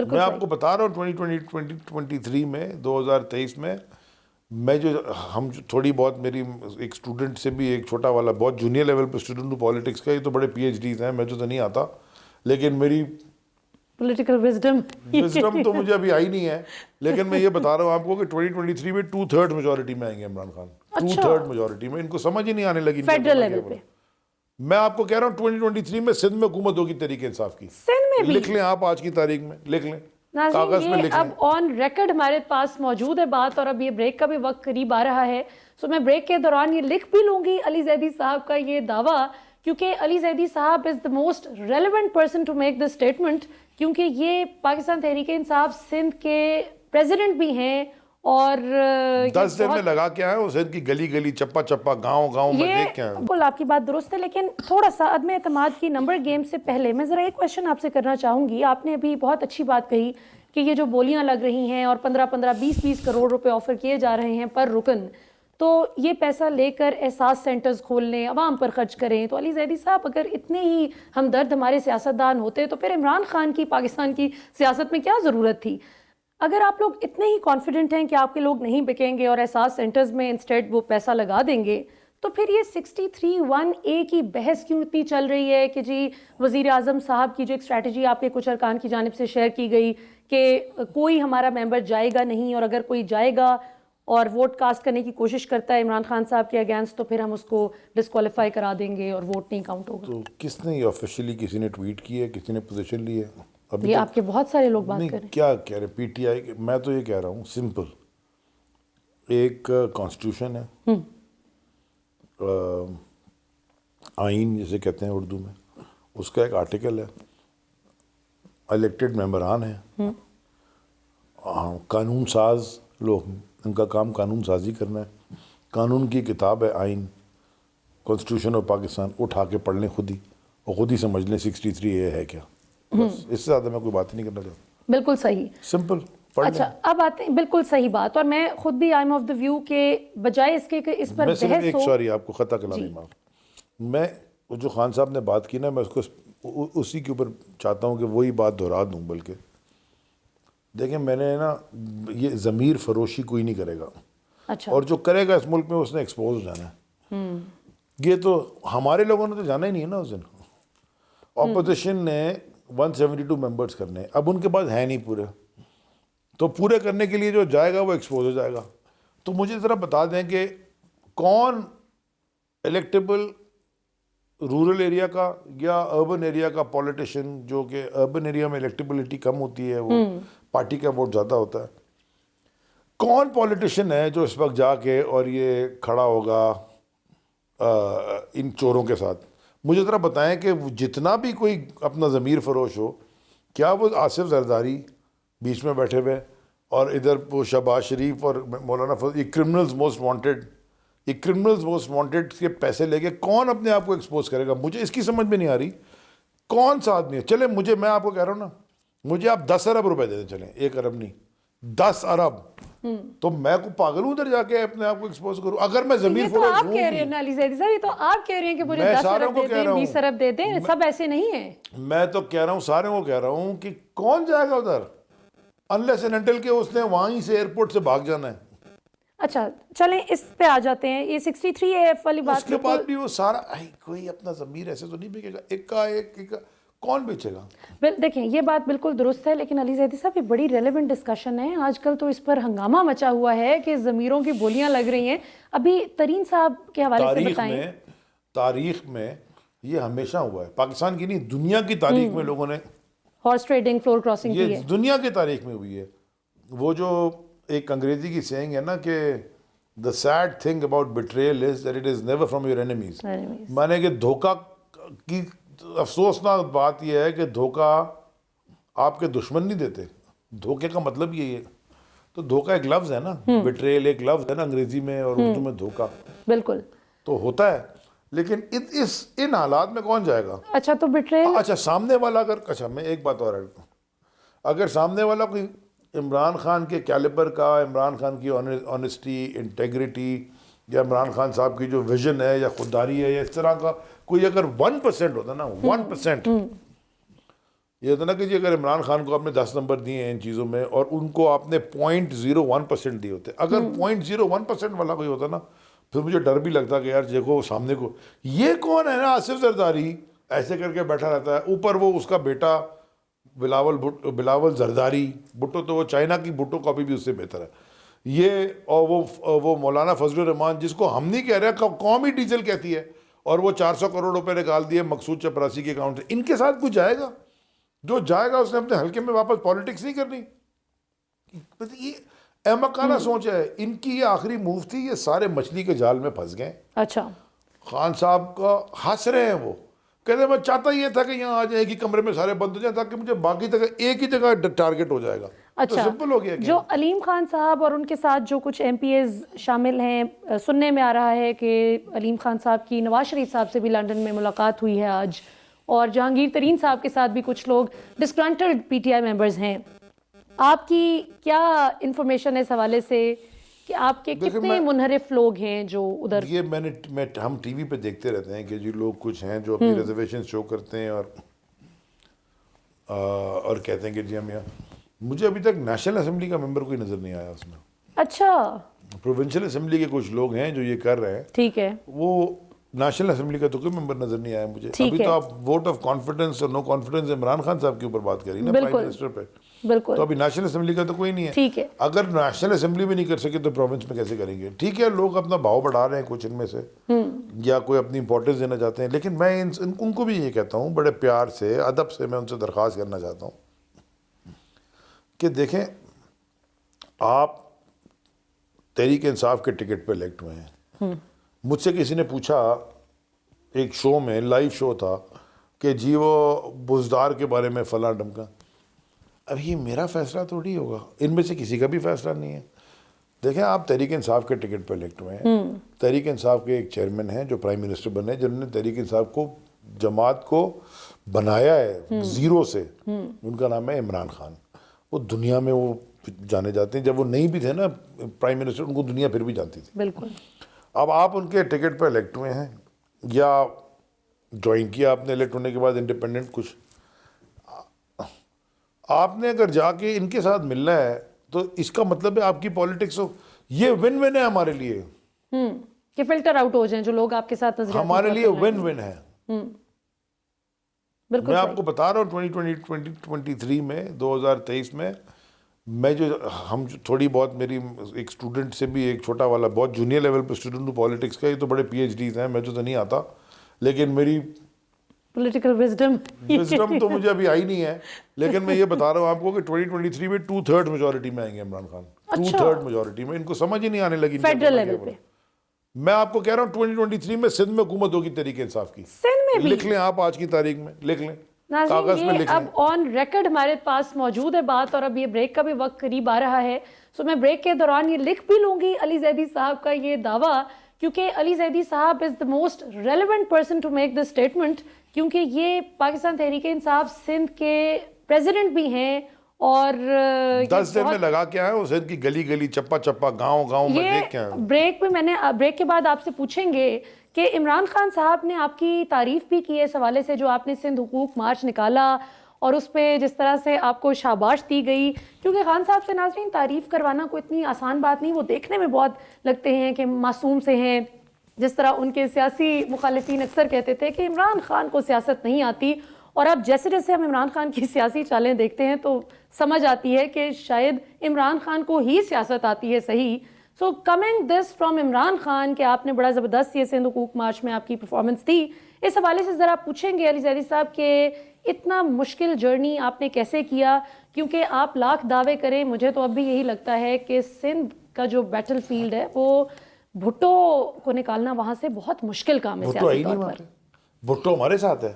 میں آپ کو بتا رہا ہوں 2023 میں 2023 میں جو ہم تھوڑی بہت میری ایک اسٹوڈنٹ سے بھی ایک چھوٹا والا بہت جونیئر لیول پہ اسٹوڈنٹ ہوں پالیٹکس کا, یہ تو بڑے پی ایچ ڈیز ہیں, میں تو نہیں آتا, لیکن میری پولیٹیکل وزڈم تو مجھے ابھی آئی نہیں ہے, لیکن میں یہ بتا رہا ہوں آپ کو کہ 2023 میں 2/3 میجورٹی میں آئیں گے عمران خان, 2/3 میجورٹی میں. ان کو سمجھ ہی نہیں آنے لگی فیڈرل لیول پہ. میں آپ کو کہہ رہا ہوں 2023 میں سندھ میں حکومت ہوگی تحریک انصاف کی. سندھ میں بھی لکھ لیں آپ, آج کی تاریخ میں لکھ لیں, ناظرین, کاغذ میں یہ لکھ اب لیں. آن ریکارڈ ہمارے پاس موجود ہے بات, اور اب یہ بریک کا بھی وقت قریب آ رہا ہے, سو میں بریک کے دوران یہ لکھ بھی لوں گی علی زیدی صاحب کا یہ دعویٰ, کیونکہ علی زیدی صاحب is the most relevant person to make this statement, کیونکہ یہ پاکستان تحریک انصاف سندھ کے پریزیڈنٹ بھی ہیں, اور 10 دن میں لگا کے آئے, سندھ کی گلی گلی چپا چپا گاؤں میں دیکھ کے آئے. بالکل آپ کی بات درست ہے, لیکن تھوڑا سا عدم اعتماد کی نمبر گیم سے پہلے میں ذرا ایک کویشچن آپ سے کرنا چاہوں گی. آپ نے ابھی بہت اچھی بات کہی کہ یہ جو بولیاں لگ رہی ہیں اور 15-20 کروڑ روپے آفر کیے جا رہے ہیں پر رکن, تو یہ پیسہ لے کر احساس سینٹرز کھول لیں, عوام پر خرچ کریں. تو علی زیدی صاحب, اگر اتنے ہی ہمدرد ہمارے سیاستدان ہوتے تو پھر عمران خان کی پاکستان کی سیاست میں کیا ضرورت تھی؟ اگر آپ لوگ اتنے ہی کانفیڈنٹ ہیں کہ آپ کے لوگ نہیں بکیں گے اور احساس سینٹرز میں انسٹیڈ وہ پیسہ لگا دیں گے, تو پھر یہ 63(1)(a) کی بحث کیوں اتنی چل رہی ہے کہ جی وزیر اعظم صاحب کی جو ایک اسٹریٹجی آپ کے کچھ ارکان کی جانب سے شیئر کی گئی کہ کوئی ہمارا ممبر جائے گا نہیں, اور اگر کوئی جائے گا اور ووٹ کاسٹ کرنے کی کوشش کرتا ہے عمران خان صاحب کے اگینسٹ, تو پھر ہم اس کو ڈسکوالیفائی کرا دیں گے اور ووٹ نہیں کاؤنٹ ہوگا. تو کس نے یہ آفیشیلی کسی نے ٹویٹ کی ہے, کسی نے پوزیشن لی ہے؟ یہ آپ کے بہت سارے لوگ بات کر رہے ہیں. کیا کہہ رہے پی ٹی آئی؟ میں تو یہ کہہ رہا ہوں سمپل, ایک کانسٹیٹیوشن ہے, آئین جسے کہتے ہیں اردو میں, اس کا ایک آرٹیکل ہے, الیکٹڈ ممبران ہیں, قانون ساز لوگ, ان کا کام قانون سازی کرنا ہے, قانون کی کتاب ہے آئین, کانسٹیٹیوشن آف پاکستان, اٹھا کے پڑھ لیں خود ہی, اور خود ہی سمجھ لیں 63(a) ہے کیا, بس اس سے زیادہ میں کوئی بات نہیں کرنا چاہتا. بالکل صحیح, سمپل. اچھا اب آتے ہیں, بالکل صحیح بات, اور میں خود بھی I am of the view کہ بجائے اس کے کہ اس پر بحث ہو. میں صرف ایک, سوری آپ کو خطا کلامی معاف, میں جو خان صاحب نے بات کی نا, میں اس کو اسی کے اوپر چاہتا ہوں کہ وہی بات دہرا دوں. بلکہ دیکھیں, میں نے نا یہ ضمیر فروشی کوئی نہیں کرے گا, اچھا, اور جو کرے گا اس ملک میں اس نے ایکسپوز جانا ہے. یہ تو ہمارے لوگوں نے تو جانا ہی نہیں ہے نا اس دن. اپوزیشن نے 172 ممبرس کرنے, اب ان کے پاس ہے نہیں پورے, تو پورے کرنے کے لیے جو جائے گا وہ ایکسپوز ہو جائے گا. تو مجھے ذرا بتا دیں کہ کون الیکٹیبل رورل ایریا کا یا اربن ایریا کا پولیٹیشین, جو کہ اربن ایریا میں الیکٹیبلٹی کم ہوتی ہے, وہ پارٹی کا ووٹ زیادہ ہوتا ہے, کون پولیٹیشین ہے جو اس وقت جا کے اور یہ کھڑا ہوگا ان چوروں کے ساتھ؟ مجھے ذرا بتائیں کہ جتنا بھی کوئی اپنا ضمیر فروش ہو, کیا وہ آصف زرداری بیچ میں بیٹھے ہوئے اور ادھر وہ شہباز شریف اور مولانا فضل, یہ کرمنلز موسٹ وانٹیڈ, یہ کرمنلز موسٹ وانٹیڈ کے پیسے لے کے کون اپنے آپ کو ایکسپوز کرے گا؟ مجھے اس کی سمجھ میں نہیں آ رہی کون سا آدمی ہے. چلے مجھے, میں آپ کو کہہ رہا ہوں نا, مجھے آپ 10 ارب روپے دے دیں, چلیں 1 ارب نہیں 10 ارب, تو میں کو پاگل ہوں ادھر جا کے اپنے آپ کو ایکسپوز کروں؟ اگر میں ضمیر فروش ہوں. آپ کہہ رہے ہیں نا علی زیدی صاحب, یہ تو آپ کہہ رہے ہیں کہ مجھے 10 ارب دے دیں, 20 ارب دے دیں, سب ایسے نہیں ہیں. میں تو کہہ رہا ہوں, سارے کو کہہ رہا ہوں کہ کون جائے گا ادھر, انلیس اینڈ انٹل کہ اس نے وہیں سے ایئرپورٹ سے بھاگ جانا ہے. اچھا چلیں اس پہ آ جاتے ہیں, یہ 63(a) والی بات. اس کے بعد بھی وہ سارا کوئی اپنا ضمیر ایسے تو نہیں بیچے گا, ایک کا کون بیچے گا؟ دیکھیں یہ بات بالکل درست ہے, لیکن علی زیدی صاحب یہ بڑی ریلیونٹ ڈسکشن ہے آج کل, تو اس پر ہنگامہ مچا ہوا ہے کہ ضمیروں کی بولیاں لگ رہی ہیں. ابھی ترین صاحب کے حوالے سے بتائیں. تاریخ میں یہ ہمیشہ ہوا ہے, پاکستان کی نہیں دنیا کی تاریخ میں لوگوں نے ہارس ٹریڈنگ, فلور کراسنگ کی ہے, یہ دنیا کی تاریخ میں ہوئی ہے. وہ جو ایک انگریزی کی سینگ ہے نا کہ the sad thing about betrayal is that it is never from your enemies. مانے کہ دھوکہ کی افسوسناک بات یہ ہے کہ دھوکہ آپ کے دشمن نہیں دیتے, دھوکے کا مطلب یہی ہے. تو دھوکہ ایک لفظ ہے نا, بیٹریل ایک لفظ ہے نا انگریزی میں اور اردو میں دھوکہ, بالکل تو ہوتا ہے. لیکن ان حالات میں کون جائے گا؟ اچھا تو بیٹریل, اچھا سامنے والا اگر, اچھا میں ایک بات اور ہے, اگر سامنے والا کوئی عمران خان کے کیلیبر کا, عمران خان کی آنیسٹی, انٹیگریٹی, یا عمران خان صاحب کی جو ویژن ہے یا خودداری ہے یا اس طرح کا کوئی اگر 1% ہوتا نا, 1%, یہ ہوتا نا کہ جی اگر عمران خان کو آپ نے 10 نمبر دیے ہیں ان چیزوں میں اور ان کو آپ نے 0.01% دیے ہوتے, اگر 0.01% والا کوئی ہوتا نا پھر مجھے ڈر بھی لگتا کہ یار دیکھو سامنے کو یہ کون ہے نا, آصف زرداری ایسے کر کے بیٹھا رہتا ہے, اوپر وہ اس کا بیٹا بلاول زرداری, بھٹو تو وہ چائنا کی بھٹو کاپی بھی اس سے بہتر ہے یہ, اور وہ مولانا فضل الرحمان جس کو ہم نہیں کہہ رہے, قوم ہی ڈیزل کہتی ہے, اور وہ 400 کروڑ روپے نکال دیے مقصود چپراسی کے اکاؤنٹ سے. ان کے ساتھ کچھ جائے گا, جو جائے گا اس نے اپنے حلقے میں واپس پالیٹکس نہیں کرنی. یہ احمقانہ سوچ ہے ان کی, یہ آخری موو تھی, یہ سارے مچھلی کے جال میں پھنس گئے. اچھا خان صاحب کا ہنس رہے ہیں, وہ کہتے ہیں میں چاہتا یہ تھا کہ یہاں آ جائے ایک ہی کمرے میں سارے بند ہو جائیں تاکہ مجھے باقی جگہ ایک ہی جگہ ٹارگٹ ہو جائے گا. اچھا, سمپل ہو گیا. جو علیم خان صاحب اور ان کے ساتھ جو کچھ ایم پی ایز شامل ہیں, سننے میں آ رہا ہے کہ علیم خان صاحب کی نواز شریف صاحب سے بھی لندن میں ملاقات ہوئی ہے آج, اور جہانگیر ترین صاحب کے ساتھ بھی کچھ لوگ ڈسگرنٹلڈ پی ٹی آئی ممبرز ہیں. آپ کی کیا انفارمیشن ہے اس حوالے سے کہ آپ کے کتنے منحرف لوگ ہیں جو ادھر؟ یہ ہم ٹی وی پہ دیکھتے رہتے ہیں کہ جی لوگ کچھ ہیں جو اپنی ریزرویشن شو کرتے ہیں اور کہتے ہیں کہ جی ہم یہاں, مجھے ابھی تک نیشنل اسمبلی کا ممبر کوئی نظر نہیں آیا اس میں. اچھا, پروونشل اسمبلی کے کچھ لوگ ہیں جو یہ کر رہے ہیں, ٹھیک ہے, وہ نیشنل اسمبلی کا تو کوئی ممبر نظر نہیں آیا مجھے. ابھی تو آپ ووٹ آف کانفیڈنس اور نو کانفیڈنس عمران خان صاحب کے اوپر بات کر رہی نا, پرائم منسٹر پہ, بالکل, تو ابھی نیشنل اسمبلی کا تو کوئی نہیں ہے. ٹھیک ہے, اگر نیشنل اسمبلی میں نہیں کر سکے تو پروونس میں کیسے کریں گے؟ ٹھیک ہے, لوگ اپنا بھاؤ بڑھا رہے ہیں کچھ ان میں سے, یا کوئی اپنی امپورٹنس دینا چاہتے ہیں, لیکن میں ان کو بھی یہ کہتا ہوں بڑے پیار سے ادب سے, میں ان سے درخواست کرنا چاہتا ہوں کہ دیکھیں آپ تحریک انصاف کے ٹکٹ پہ الیکٹ ہوئے ہیں. مجھ سے کسی نے پوچھا ایک شو میں, لائیو شو تھا, کہ جی وہ بزدار کے بارے میں فلاں ڈمکا. اب یہ میرا فیصلہ تھوڑی ہوگا, ان میں سے کسی کا بھی فیصلہ نہیں ہے. دیکھیں آپ تحریک انصاف کے ٹکٹ پہ الیکٹ ہوئے ہیں, تحریک انصاف کے ایک چیئرمین ہیں جو پرائم منسٹر بنے, جنہوں نے تحریک انصاف کو جماعت کو بنایا ہے زیرو سے, ان کا نام ہے عمران خان. وہ دنیا میں وہ جانے جاتے ہیں, جب وہ نہیں بھی تھے نا پرائم منسٹر, ان کو دنیا پھر بھی جانتی تھی. بالکل. اب آپ ان کے ٹکٹ پہ الیکٹ ہوئے ہیں, یا جوائن کیا آپ نے الیکٹ ہونے کے بعد انڈیپینڈنٹ کچھ, آپ نے اگر جا کے ان کے ساتھ ملنا ہے تو اس کا مطلب ہے آپ کی پالیٹکس ہو, یہ ون ون ہے ہمارے لیے, کہ فلٹر آؤٹ ہو جائیں جو لوگ آپ کے ساتھ نظریاتی ہمارے لیے ون ون ہے. بالکل, میں آپ کو بتا رہا ہوں 2023 میں 2023 میں میں جو ہم تھوڑی بہت, میری ایک اسٹوڈنٹ سے بھی, ایک چھوٹا والا بہت جونیئر لیول پہ اسٹوڈنٹ ہوں پالیٹکس کا, یہ تو بڑے پی ایچ ڈیز ہیں, مجھے تو نہیں آتا, لیکن میری پولیٹیکل وزڈم تو مجھے ابھی آئی نہیں ہے, لیکن میں یہ بتا رہا ہوں آپ کو کہ 2023 میں 2/3 میجورٹی میں آئیں گے عمران خان, 2/3 میجورٹی میں. ان کو سمجھ ہی نہیں آنے لگی فیڈرل لیول پہ. میں آپ کو کہہ رہا ہوں 2023 میں سندھ میں حکومت ہوگی تحریک انصاف کی. سندھ میں بھی لکھ لیں آپ, آج کی تاریخ میں لکھ لیں, کاغذ میں لکھ لیں. اب آن ریکارڈ ہمارے پاس موجود ہے بات, اور اب یہ بریک کا بھی وقت قریب آ رہا ہے, سو میں بریک کے دوران یہ لکھ بھی لوں گی علی زیدی صاحب کا یہ دعویٰ, کیونکہ علی زیدی صاحب is the most relevant person to make this statement, کیونکہ یہ پاکستان تحریک انصاف سندھ کے پریزیڈنٹ بھی ہیں, اور 10 دن میں لگا کیا ہے وہ سندھ کی گلی گلی, چپا چپا, گاؤں گاؤں میں دیکھ کیا ہے. بریک میں نے بریک کے بعد آپ سے پوچھیں گے کہ عمران خان صاحب نے آپ کی تعریف بھی کی ہے اس حوالے سے, جو آپ نے سندھ حقوق مارچ نکالا اور اس پہ جس طرح سے آپ کو شاباش دی گئی, کیونکہ خان صاحب سے ناظرین تعریف کروانا کوئی اتنی آسان بات نہیں, وہ دیکھنے میں بہت لگتے ہیں کہ معصوم سے ہیں. جس طرح ان کے سیاسی مخالفین اکثر کہتے تھے کہ عمران خان کو سیاست نہیں آتی, اور اب جیسے جیسے ہم عمران خان کی سیاسی چالیں دیکھتے ہیں تو سمجھ آتی ہے کہ شاید عمران خان کو ہی سیاست آتی ہے صحیح. So coming this from Imran Khan کہ آپ نے بڑا زبردست یہ سندھ حقوق مارچ میں آپ کی پرفارمنس تھی, اس حوالے سے ذرا پوچھیں گے علی زیدی صاحب کہ اتنا مشکل جرنی آپ نے کیسے کیا, کیونکہ آپ لاکھ دعوے کریں, مجھے تو اب بھی یہی لگتا ہے کہ سندھ کا جو بیٹل فیلڈ ہے وہ بھٹو کو نکالنا وہاں سے بہت مشکل کام ہے سیاسی طور پر. بھٹو ہمارے ساتھ ہے,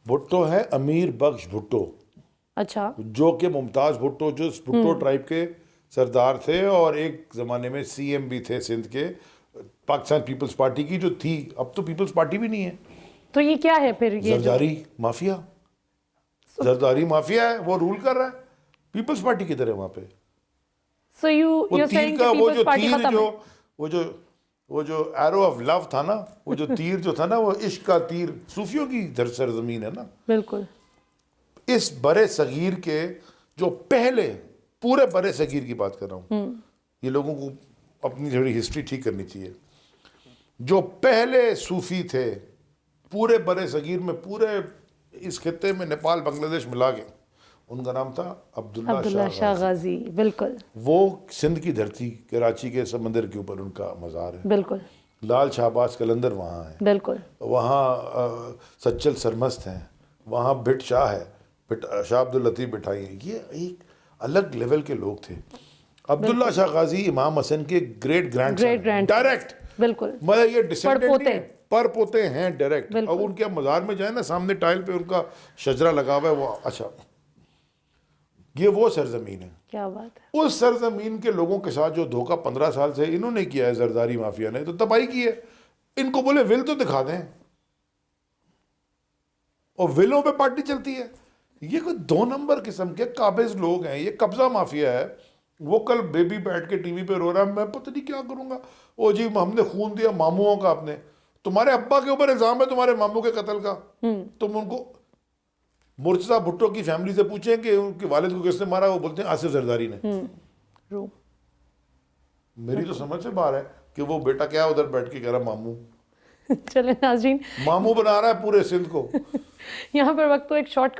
بھٹو ہے امیر بخش بھٹو, اچھا, جو کہ ممتاز بھٹو جو بھٹو ٹرائب کے سردار تھے, اور ایک زمانے میں سی ایم بھی تھے سندھ کے, پاکستان پیپلز پارٹی کی جو تھی, اب تو پیپلز پارٹی بھی نہیں ہے. تو یہ کیا ہے پھر؟ یہ زرداری مافیا, زرداری مافیا ہے, وہ رول کر رہا ہے پیپلز پارٹی کی طرح وہاں پہ. So you're saying کہ پیپلز پارٹی ختم ہے. وہ جو ایرو آف لو تھا نا, وہ جو تیر جو تھا نا, وہ عشق کا تیر, صوفیوں کی سرزمین ہے نا. بالکل. اس برے صغیر کے جو پہلے پورے برے صغیر کی بات کر رہا ہوں, یہ لوگوں کو اپنی تھوڑی ہسٹری ٹھیک کرنی چاہیے. جو پہلے صوفی تھے پورے برے صغیر میں, پورے اس خطے میں نیپال بنگلہ دیش ملا کے, ان کا نام تھا عبداللہ شاہ غازی. بالکل وہ سندھ کی دھرتی, کراچی کے سمندر کے اوپر ان کا مزار ہے. بالکل. لال شہباز قلندر وہاں ہے, بالکل. وہاں سچل سرمست ہیں, وہاں بھٹ شاہ ہے, شاہ عبداللطیف بٹھائی ہیں. یہ ایک الگ لیول کے لوگ تھے. عبداللہ شاہ غازی امام حسن کے گریٹ گرینڈ ڈائریکٹ, بالکل, مطلب یہ ڈسینڈنٹ پر پوتے ہیں ڈائریکٹ. اب ان کے مزار میں جائیں نا, سامنے ٹائل پہ ان کا شجرہ لگا ہوا ہے, وہ اچھا یہ وہ سرزمین ہے. کیا بات ہے. اس سرزمین کے لوگوں کے ساتھ جو دھوکہ 15 سال سے انہوں نے کیا ہے, زرداری مافیا نے, تو تباہی کی ہے. ان کو بولے ول تو دکھا دیں, اور ولوں پہ پارٹی چلتی ہے. یہ کوئی 2 نمبر قسم کے قابض لوگ ہیں, یہ قبضہ مافیا ہے. وہ کل بیبی بیٹھ کے ٹی وی پہ رو رہا ہے, میں پتہ نہیں کیا کروں گا. او جی ہم نے خون دیا ماموں کا, اپنے تمہارے ابا کے اوپر الزام ہے تمہارے ماموں کے قتل کا. تم ان کو مرتضیٰ بھٹو کی فیملی سے پوچھیں کہ ان کے والد کو کس نے مارا, وہ بولتے ہیں آصف زرداری نے. میری تو سمجھ سے باہر ہے کہ وہ بیٹا کیا ادھر بیٹھ کے کہہ رہا ماموں. چلیں ناظرین, ماموں بنا رہا ہے پورے سندھ کو. یہاں پر وقت تو ایک شارٹ